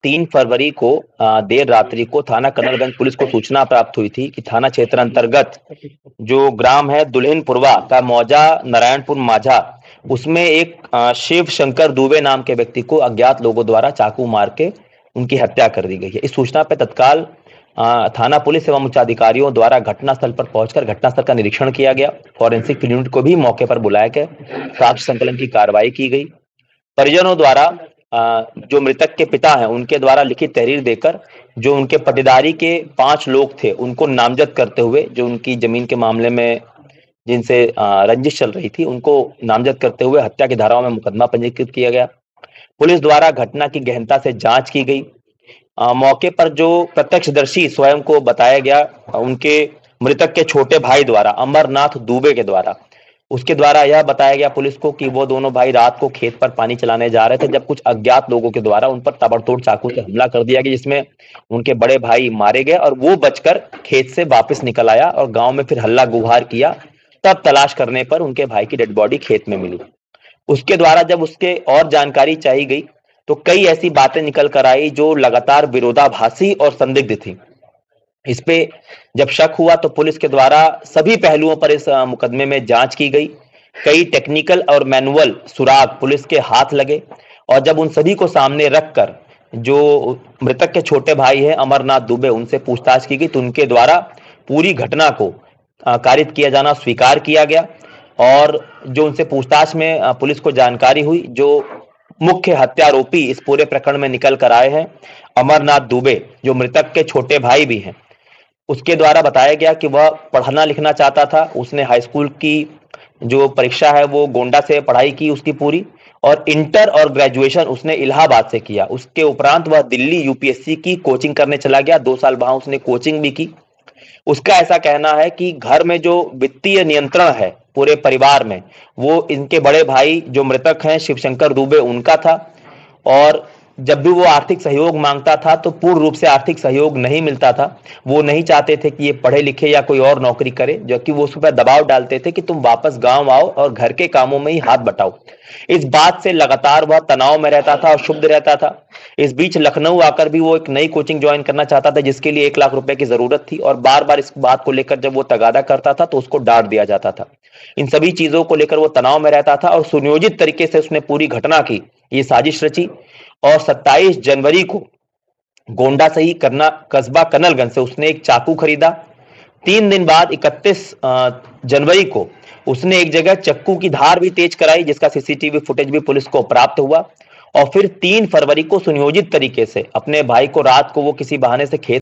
3 फरवरी को देर रात्रि को थाना कनरगंज पुलिस को सूचना प्राप्त हुई थी कि थाना क्षेत्र अंतर्गत जो ग्राम है दुल्हिनपुरवा का मौजा नारायणपुर माझा, उसमें एक शिव शंकर दुबे नाम के व्यक्ति को अज्ञात लोगों द्वारा चाकू मार के उनकी हत्या कर दी गई है। इस सूचना पर तत्काल थाना पुलिस एवं उच्च अधिकारियों द्वारा घटनास्थल पर पहुंचकर घटनास्थल का निरीक्षण किया गया। फॉरेंसिक यूनिट को भी मौके पर बुलाया गया, साक्ष्य संकलन की कार्रवाई की गई। परिजनों द्वारा जो मृतक के पिता हैं उनके द्वारा लिखित तहरीर देकर जो उनके पटीदारी के 5 लोग थे उनको नामजद करते हुए, जो उनकी जमीन के मामले में जिनसे रंजिश चल रही थी उनको नामजद करते हुए हत्या की धाराओं में मुकदमा पंजीकृत किया गया। पुलिस द्वारा घटना की गहनता से जांच की गई। मौके पर जो प्रत्यक्षदर्शी स्वयं को बताया गया, उनके मृतक के छोटे भाई द्वारा, अमरनाथ दुबे के द्वारा, उसके द्वारा यह बताया गया पुलिस को कि वो दोनों भाई रात को खेत पर पानी चलाने जा रहे थे जब कुछ अज्ञात लोगों के द्वारा उन पर ताबड़तोड़ चाकू से हमला कर दिया गया, जिसमें उनके बड़े भाई मारे गए और वो बचकर खेत से वापस निकल आया और गांव में फिर हल्ला गुहार किया। तब तलाश करने पर उनके भाई की डेड बॉडी खेत में मिली। उसके द्वारा जब उसके और जानकारी चाहिए गई तो कई ऐसी बातें निकल कर आई जो लगातार विरोधाभासी और संदिग्ध थी। इस पे जब शक हुआ तो पुलिस के द्वारा सभी पहलुओं पर इस मुकदमे में जांच की गई। कई टेक्निकल और मैनुअल सुराग पुलिस के हाथ लगे और जब उन सभी को सामने रखकर जो मृतक के छोटे भाई हैं अमरनाथ दुबे, उनसे पूछताछ की गई तो उनके द्वारा पूरी घटना को कारित किया जाना स्वीकार किया गया। और जो उनसे पूछताछ में पुलिस को जानकारी हुई, जो मुख्य हत्यारोपी इस पूरे प्रकरण में निकल कर आए हैं अमरनाथ दुबे, जो मृतक के छोटे भाई भी हैं, उसके द्वारा बताया गया कि वह पढ़ना लिखना चाहता था। उसने हाई स्कूल की जो परीक्षा है वो गोंडा से पढ़ाई की उसकी पूरी, और इंटर और ग्रेजुएशन उसने इलाहाबाद से किया। उसके उपरांत वह दिल्ली यूपीएससी की कोचिंग करने चला गया। 2 साल वहां उसने कोचिंग भी की। उसका ऐसा कहना है कि घर में जो वित्तीय नियंत्रण है पूरे परिवार में, वो इनके बड़े भाई जो मृतक हैं शिवशंकर दुबे उनका था। और जब भी वो आर्थिक सहयोग मांगता था तो पूर्ण रूप से आर्थिक सहयोग नहीं मिलता था। वो नहीं चाहते थे कि ये पढ़े लिखे या कोई और नौकरी करे, जबकि वो उस पर दबाव डालते थे कि तुम वापस गांव आओ और घर के कामों में ही हाथ बटाओ। इस बात से लगातार वह तनाव में रहता था और क्षुब्ध रहता था। इस बीच लखनऊ आकर भी वो एक नई कोचिंग ज्वाइन करना चाहता था जिसके लिए 1 लाख रुपए की जरूरत थी, और बार बार इस बात को लेकर जब वो तगादा करता था तो उसको डांट दिया जाता था। इन सभी चीजों को लेकर वो तनाव में रहता था और सुनियोजित तरीके से उसने पूरी घटना की ये साजिश रची। और 27 जनवरी को गोंडा से ही कस्बा कनरगंज से उसने एक चाकू खरीदा। 3 दिन बाद 31 जनवरी को उसने एक जगह चक्कू की धार भी तेज कराई, जिसका सीसीटीवी फुटेज भी पुलिस को प्राप्त हुआ। और फिर 3 फरवरी को सुनियोजित तरीके से अपने भाई को रात को वो किसी बहाने से खेत